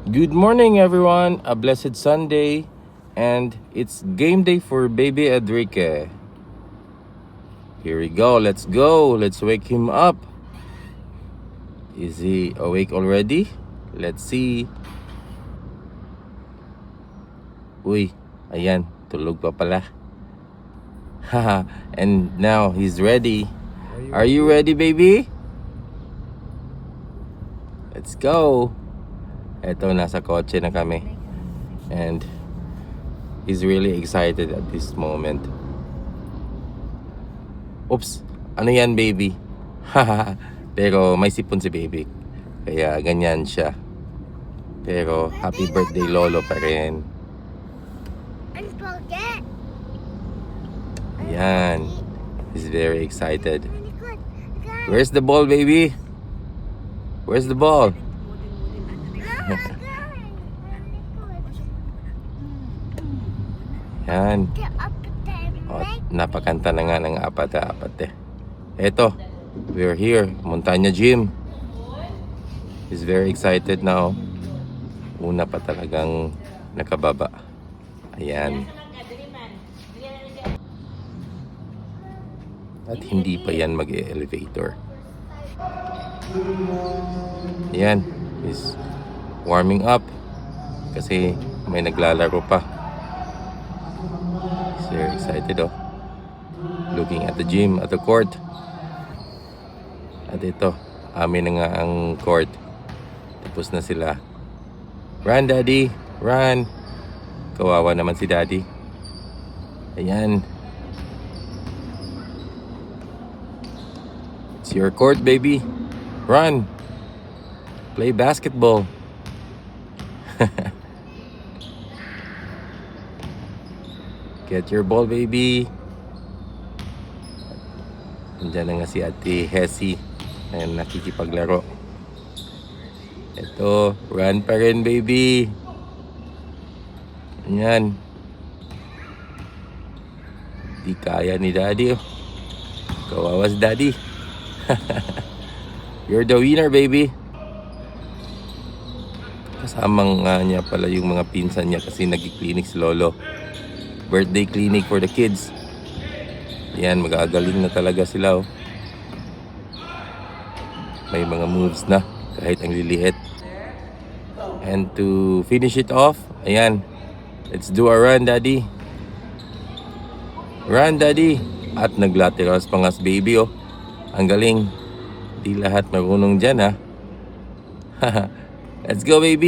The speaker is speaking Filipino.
Good morning, everyone. A blessed Sunday, and it's game day for baby Enrique. Here we go. Let's go. Let's wake him up. Is he awake already? Let's see. Uy, ayan, tulog pa pala. Haha, and now he's ready. Are you ready, baby? Let's go. Eto, nasa kotse na kami. And he's really excited at this moment. Oops, ano yan, baby? Haha, pero may sipon si baby. Kaya ganyan siya. Pero happy birthday, Lolo pa rin. And forget. Yan. He's very excited. Really good. Guys. Where's the ball, baby? Where's the ball? Guys. Really good. Yan. Get up there. O, napakanta na nga ng apat eh. Eto, we're here. Montana Gym. He's very excited now. Una pa talagang nakababa. Ayan. At hindi pa yan mag-elevator. Ayan. He's warming up. Kasi may naglalaro pa. He's very excited, oh. Looking at the gym, at the court. At ito, amin na nga ang court. Tapos na sila. Run, Daddy! Run! Kawawa naman si Daddy. Ayan. It's your court, baby. Run! Play basketball. Get your ball, baby. Nandiyan na nga si Ate Hesi. Ayan, nakikipaglaro. Ito, run pa rin, baby. Ayan. Di kaya ni Daddy, oh. Kawawa si Daddy. You're the winner, baby. Kasamang niya pala yung mga pinsan niya kasi nag-clinic si Lolo. Birthday clinic for the kids. Yan, magagaling na talaga sila, oh. May mga moves na kahit ang liliit. And to finish it off, ayan, let's do a run, Daddy. Run, Daddy. At naglaterals pa nga si baby, oh. Ang galing. Di lahat marunong dyan, ha. Let's go, baby.